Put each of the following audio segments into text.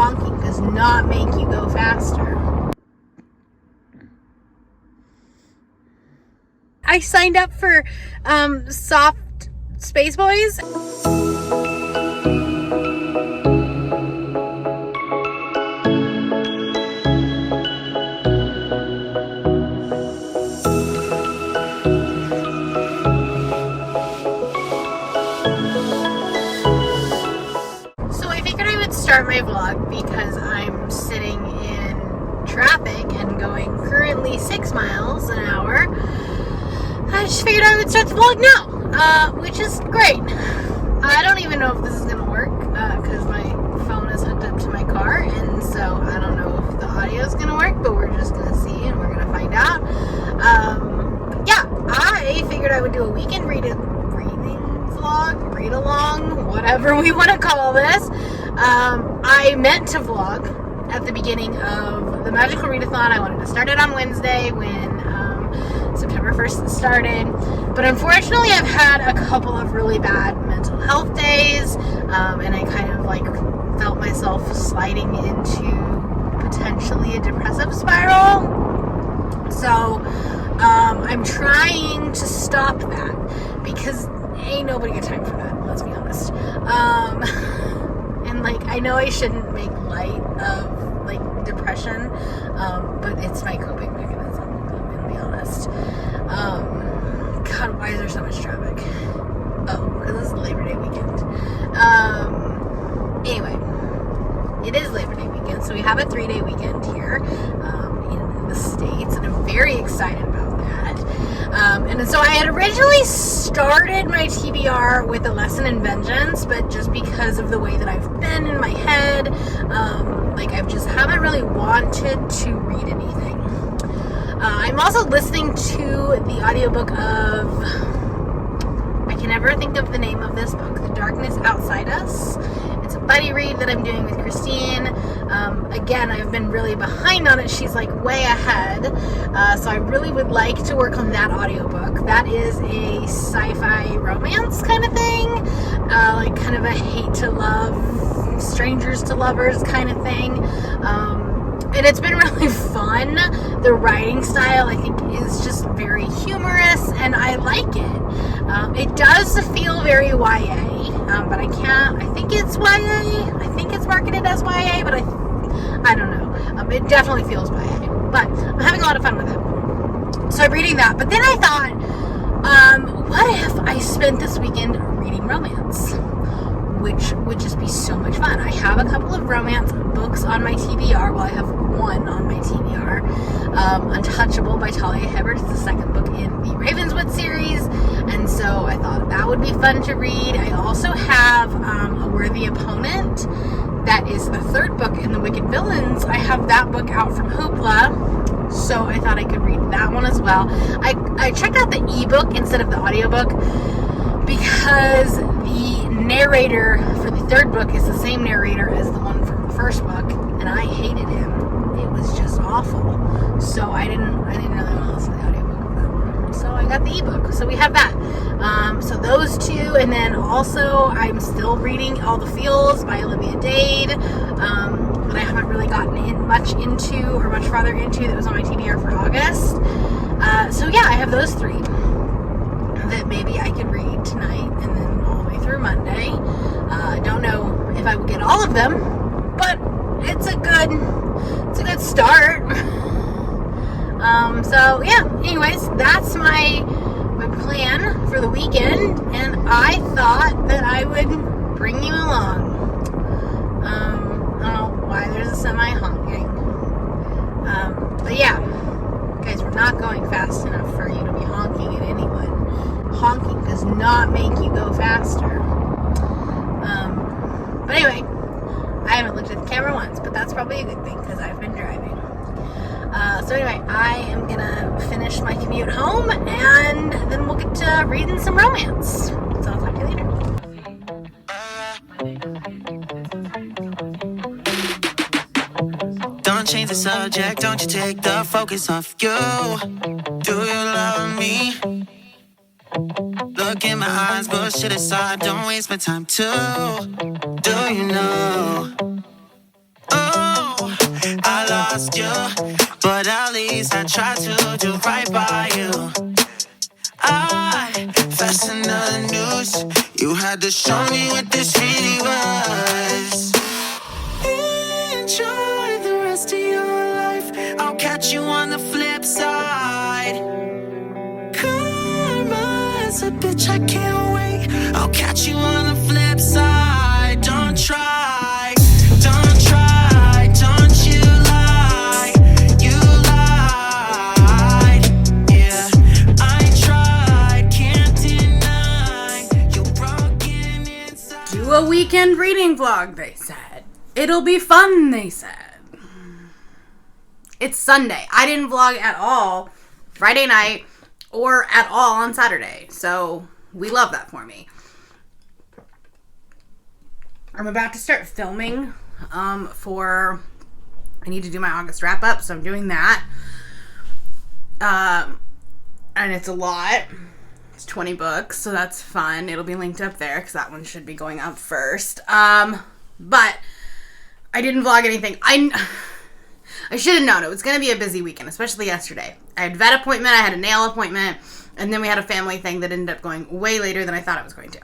honking does not make you go faster. I signed up for Soft Space Boys. Start my vlog because I'm sitting in traffic and going currently 6 miles an hour. I just figured I would start the vlog now, which is great. I don't even know if this is gonna work because my phone is hooked up to my car, and so I don't know if the audio is gonna work, but we're just gonna see and we're gonna find out. Yeah, I figured I would do a weekend reading vlog, read along, whatever we want to call this. I meant to vlog at the beginning of the Magical Readathon. I wanted to start it on Wednesday when September 1st started, but unfortunately I've had a couple of really bad mental health days, and I kind of like felt myself sliding into potentially a depressive spiral. So I'm trying to stop that because ain't nobody got time for that, let's be honest. And like, I know I shouldn't make light of like depression, but it's my coping mechanism, I'm gonna be honest. God, why is there so much traffic? Oh, because it's Labor Day weekend. Anyway, it is Labor Day weekend, so we have a 3-day weekend here in the States, and I'm very excited about that. And so I had originally started my TBR with A Lesson in Vengeance, but just because of the way that I've been in my head, like I just haven't really wanted to read anything. I'm also listening to the audiobook of, I can never think of the name of this book, The Darkness Outside Us. It's a buddy read that I'm doing with Christine. Again, I've been really behind on it. She's like way ahead. So I really would like to work on that audiobook. That is a sci-fi romance kind of thing. Like kind of a hate to love, strangers to lovers kind of thing. And it's been really fun. The writing style, I think, is just very humorous, and I like it. It does feel very YA, but I think it's YA. I think it's marketed as YA, but I don't know. It definitely feels YA, but I'm having a lot of fun with it. So I'm reading that, but then I thought, what if I spent this weekend reading romance? Which would just be so much fun. I have a couple of romance books on my TBR. Well, I have one on my TBR. Untouchable by Talia Hibbert is the second book in the Ravenswood series, and so I thought that would be fun to read. I also have A Worthy Opponent. That is the third book in the Wicked Villains. I have that book out from Hoopla, so I thought I could read that one as well. I checked out the ebook instead of the audiobook because the narrator for the third book is the same narrator as the one from the first book, and I hated him. It was just awful. So I didn't really want to listen to the audiobook of that one. So I got the ebook. So we have that. So those two, and then also I'm still reading All the Feels by Olivia Dade, that I haven't really gotten much farther into that was on my TBR for August. So yeah, I have those three that maybe I could read tonight and then all the way through Monday. I don't know if I would get all of them, but it's a good start. So yeah, anyways, that's my plan for the weekend, and I thought that I would bring you along. I don't know why there's a semi honking. But yeah, guys, we're not going fast enough for you to be honking at anyone. Honking does not make you go faster. But anyway, I haven't looked at the camera once, but that's probably a good thing because I've been driving. So anyway, I am gonna finish my commute home, and then we'll get to reading some romance. So I'll talk to you later. Don't change the subject, don't you take the focus off you. Do you love me? Look in my eyes, bullshit aside, don't waste my time too. Do you know? Oh, Show me what this really was. Enjoy the rest of your life. I'll catch you on the flip side. Karma's a bitch, I can't wait. I'll catch you on the flip side. Don't try, don't try, don't you lie. You lied, yeah. I tried, can't deny. You're broken inside. Do a weekend reading vlog, they said. It'll be fun, they said. It's Sunday. I didn't vlog at all Friday night or at all on Saturday. So we love that for me. I'm about to start filming I need to do my August wrap up, so I'm doing that. And it's a lot. It's 20 books, so that's fun. It'll be linked up there because that one should be going up first. But I didn't vlog anything. I should have known it was going to be a busy weekend, especially yesterday. I had a vet appointment, I had a nail appointment, and then we had a family thing that ended up going way later than I thought it was going to.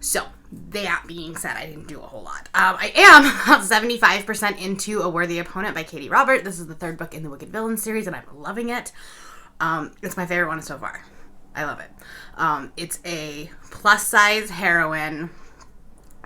So, that being said, I didn't do a whole lot. I am about 75% into A Worthy Opponent by Katie Robert. This is the third book in the Wicked Villain series, and I'm loving it. It's my favorite one so far. I love it. It's a plus-size heroine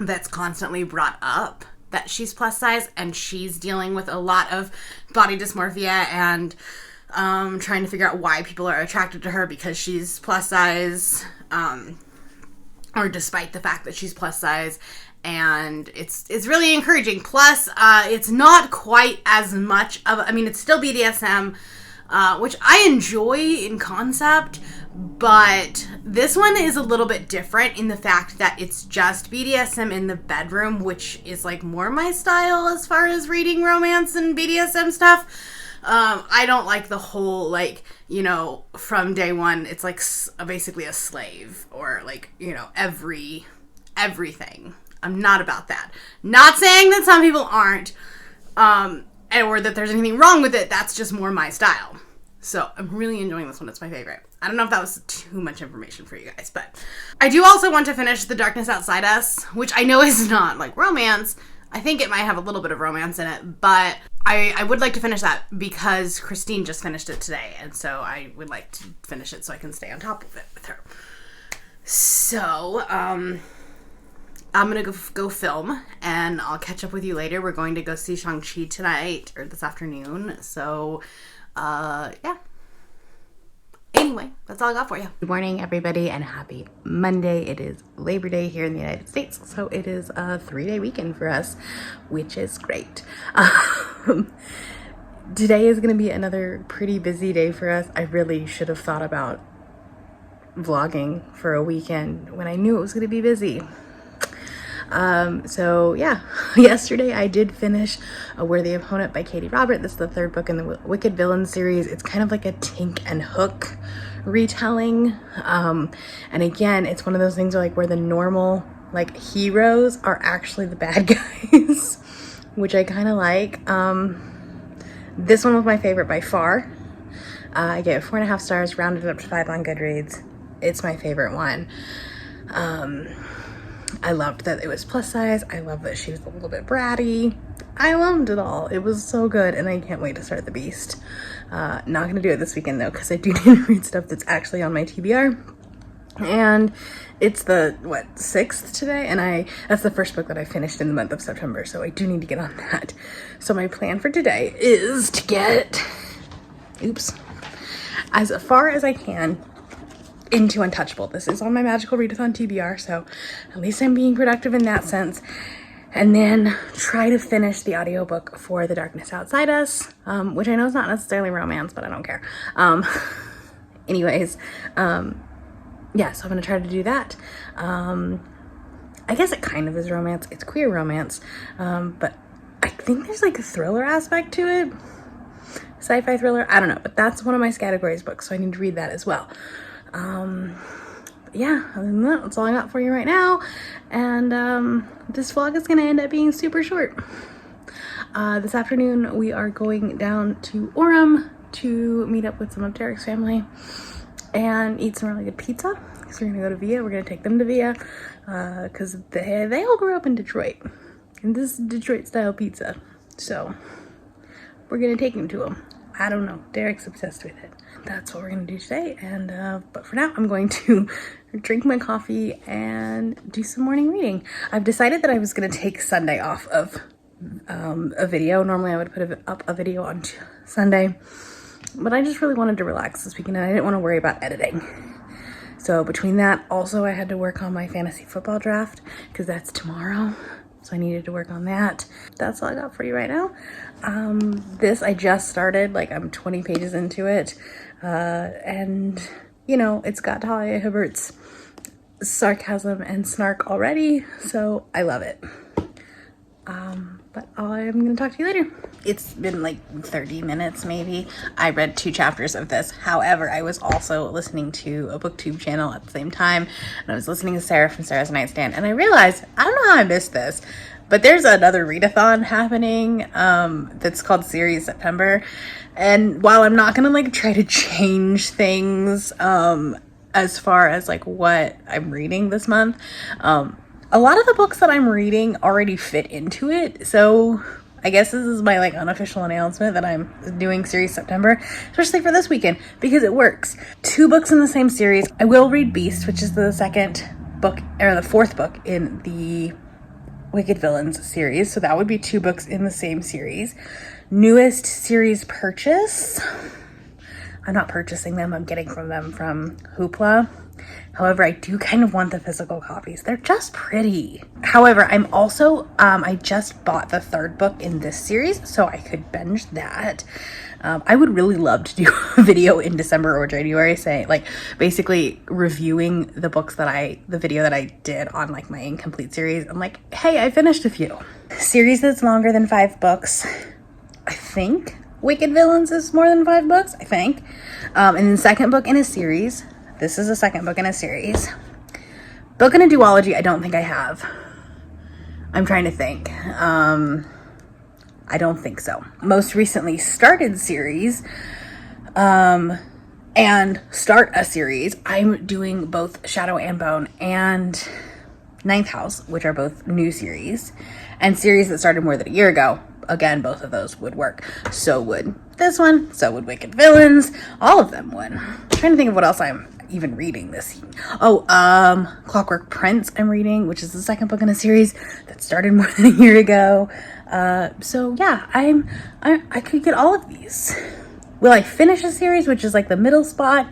that's constantly brought up that she's plus size, and she's dealing with a lot of body dysmorphia and trying to figure out why people are attracted to her because she's plus size, or despite the fact that she's plus size. And it's really encouraging. Plus, it's not quite as much of, it's still BDSM, which I enjoy in concept, but this one is a little bit different in the fact that it's just BDSM in the bedroom, which is like more my style as far as reading romance and BDSM stuff. I don't like the whole, from day one, it's like basically a slave, or everything. I'm not about that. Not saying that some people aren't, or that there's anything wrong with it. That's just more my style. So I'm really enjoying this one. It's my favorite. I don't know if that was too much information for you guys, but I do also want to finish The Darkness Outside Us, which I know is not like romance. I think it might have a little bit of romance in it, but I would like to finish that because Christine just finished it today, and so I would like to finish it so I can stay on top of it with her. So, I'm gonna go film, and I'll catch up with you later. We're going to go see Shang-Chi tonight, or this afternoon, so, yeah. Anyway, that's all I got for you. Good morning, everybody, and happy Monday. It is Labor Day here in the United States, so it is a 3-day weekend for us, which is great. Today is going to be another pretty busy day for us. I really should have thought about vlogging for a weekend when I knew it was going to be busy. So yeah, yesterday I did finish A Worthy Opponent by Katie Robert. This is the third book in the Wicked Villain series. It's kind of like a Tink and Hook retelling. And again, it's one of those things where the normal heroes are actually the bad guys, which I kind of like. This one was my favorite by far. I gave it 4.5 stars, rounded it up to 5 on Goodreads. It's my favorite one. I loved that it was plus size. I loved that she was a little bit bratty. I loved it all. It was so good, and I can't wait to start The Beast. Not going to do it this weekend, though, because I do need to read stuff that's actually on my TBR. And it's the, 6th today? And that's the first book that I finished in the month of September, so I do need to get on that. So my plan for today is to get, as far as I can into Untouchable. This is on my Magical Readathon TBR, so at least I'm being productive in that sense. And then try to finish the audiobook for The Darkness Outside Us, which I know is not necessarily romance, but I don't care. Anyways, yeah, so I'm going to try to do that. I guess it kind of is romance. It's queer romance, but I think there's a thriller aspect to it. Sci-fi thriller, I don't know, but that's one of my categories books, so I need to read that as well. Yeah, other than that, that's all I got for you right now. And this vlog is going to end up being super short. This afternoon, we are going down to Orem to meet up with some of Derek's family and eat some really good pizza. So we're gonna go to Via. We're gonna take them to Via because they all grew up in Detroit, and this is Detroit style pizza. So we're gonna take them to them. I don't know. Derek's obsessed with it. That's what we're gonna do today. And but for now, I'm going to drink my coffee and do some morning reading. I've decided that I was gonna take Sunday off of a video. Normally, I would put up a video on Sunday, but I just really wanted to relax this weekend, and I didn't want to worry about editing. So between that, also I had to work on my fantasy football draft because that's tomorrow. So I needed to work on that. That's all I got for you right now. This I just started, like I'm 20 pages into it. And you know, it's got Talia Hibbert's sarcasm and snark already. So I love it. But I'm gonna talk to you later. It's been like 30 minutes maybe. I read 2 chapters of this. However, I was also listening to a booktube channel at the same time, and I was listening to Sarah from Sarah's Nightstand, and I realized, I don't know how I missed this, but there's another readathon happening that's called Series September. And while I'm not gonna like try to change things as far as like what I'm reading this month, a lot of the books that I'm reading already fit into it. So I guess this is my like unofficial announcement that I'm doing Series September, especially for this weekend, because it works. 2 books in the same series. I will read Beast, which is the 2nd book or the 4th book in the Wicked Villains series. So that would be 2 books in the same series. Newest series purchase. I'm not purchasing them. I'm getting them from Hoopla. However, I do kind of want the physical copies. They're just pretty. However, I'm also, I just bought the 3rd book in this series, so I could binge that. I would really love to do a video in December or January saying, like, basically reviewing the books that the video that I did on, like, my incomplete series. I'm like, hey, I finished a few. Series that's longer than 5 books, I think. Wicked Villains is more than 5 books, I think. And then 2nd book in a series. This is the 2nd book in a series. Book in a duology, I don't think I have. I'm trying to think. I don't think so. Most recently started series, and start a series. I'm doing both Shadow and Bone and Ninth House, which are both new series, and series that started more than a year ago. Again, both of those would work. So would this one. So would Wicked Villains. All of them would. I'm trying to think of what else I'm even reading this. Clockwork Prince I'm reading, which is the 2nd book in a series that started more than a year ago. So yeah, I could get all of these. Will I finish a series, which is like the middle spot?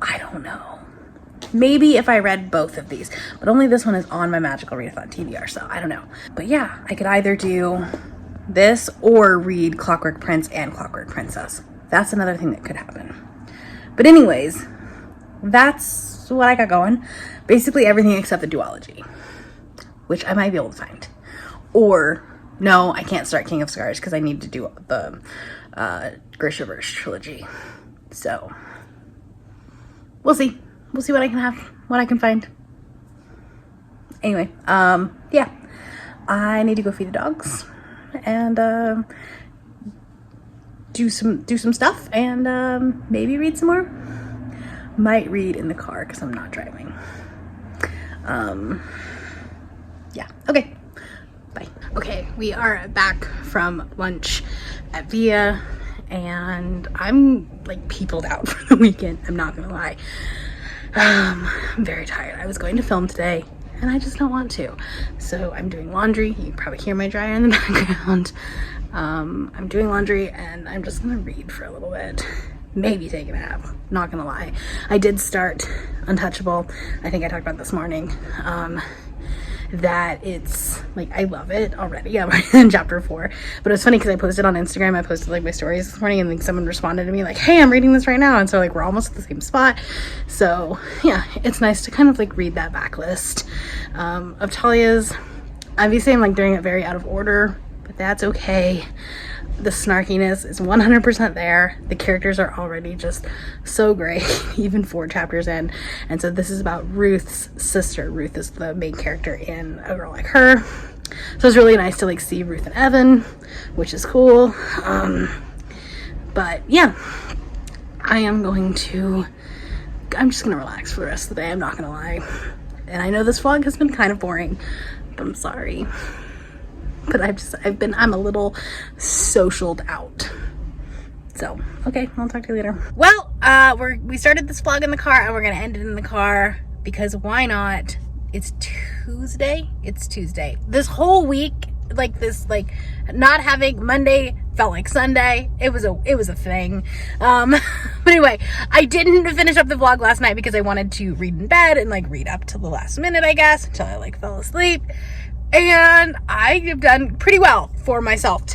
I don't know. Maybe if I read both of these, but only this one is on my Magical Readathon TBR, so I don't know. But yeah, I could either do this or read Clockwork Prince and Clockwork Princess. That's another thing that could happen. But anyways, that's what I got going. Basically everything except the duology, which I might be able to find. Or, no, I can't start King of Scars because I need to do the Grishaverse trilogy. So, we'll see. We'll see what I can have, what I can find. Anyway, yeah. I need to go feed the dogs and do some stuff and maybe read some more. Might read in the car because I'm not driving. Yeah, okay, bye. Okay, we are back from lunch at Via, and I'm like peopled out for the weekend, I'm not gonna lie. I'm very tired. I was going to film today, and I just don't want to. So I'm doing laundry. You can probably hear my dryer in the background. I'm doing laundry, and I'm just gonna read for a little bit. Maybe take a nap, not gonna lie. I did start Untouchable. I think I talked about this morning. That it's like, I love it already. I'm already in chapter 4, but it's funny because I posted on Instagram. I posted like my stories this morning, and like someone responded to me like, hey, I'm reading this right now. And so like we're almost at the same spot. So yeah, it's nice to kind of like read that backlist of Talia's. Obviously I'm like doing it very out of order, but that's okay. The snarkiness is 100% there. The characters are already just so great, even 4 chapters in. And so this is about Ruth's sister. Ruth is the main character in A Girl Like Her. So it's really nice to like see Ruth and Evan, which is cool. But yeah, I am going to just gonna relax for the rest of the day. I'm not gonna lie. And I know this vlog has been kind of boring, but I'm sorry. But I'm a little socialed out. So, okay, I'll talk to you later. Well, we started this vlog in the car and we're gonna end it in the car because why not? It's Tuesday. This whole week, not having Monday felt like Sunday. It was a thing. But anyway, I didn't finish up the vlog last night because I wanted to read in bed and read up to the last minute, I guess, until I fell asleep. And I have done pretty well for myself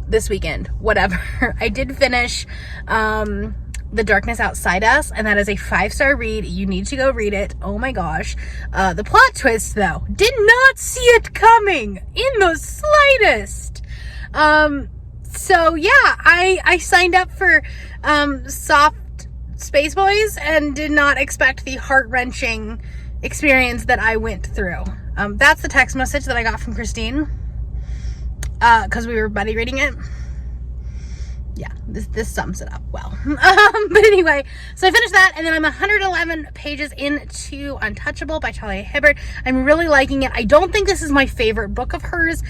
this weekend, whatever. I did finish The Darkness Outside Us, and that is a 5-star read. You need to go read it. Oh my gosh. The plot twist, though, did not see it coming in the slightest. So yeah, I signed up for Soft Space Boys and did not expect the heart-wrenching experience that I went through. That's the text message that I got from Christine, because we were buddy reading it. Yeah, this sums it up well. But anyway, so I finished that, and then I'm 111 pages into Untouchable by Talia Hibbert. I'm really liking it. I don't think this is my favorite book of hers.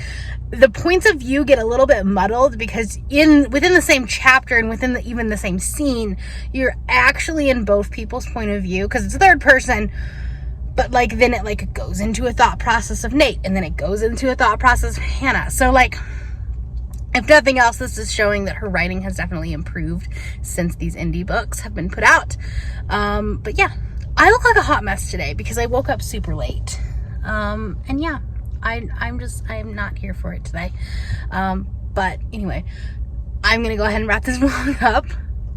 The points of view get a little bit muddled because within the same chapter and within even the same scene, you're actually in both people's point of view because it's third person. But then it goes into a thought process of Nate, and then it goes into a thought process of Hannah. So if nothing else, this is showing that her writing has definitely improved since these indie books have been put out. But yeah, I look like a hot mess today because I woke up super late. And yeah, I'm not here for it today. But anyway, I'm gonna go ahead and wrap this vlog up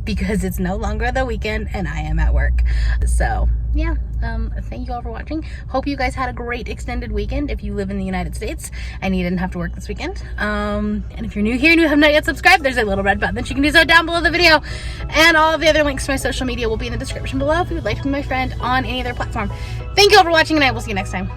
because it's no longer the weekend and I am at work. So yeah, thank you all for watching. Hope you guys had a great extended weekend if you live in the United States and you didn't have to work this weekend. And if you're new here and you have not yet subscribed, there's a little red button that you can do so down below the video. And all of the other links to my social media will be in the description below if you would like to be my friend on any other platform. Thank you all for watching, and I will see you next time.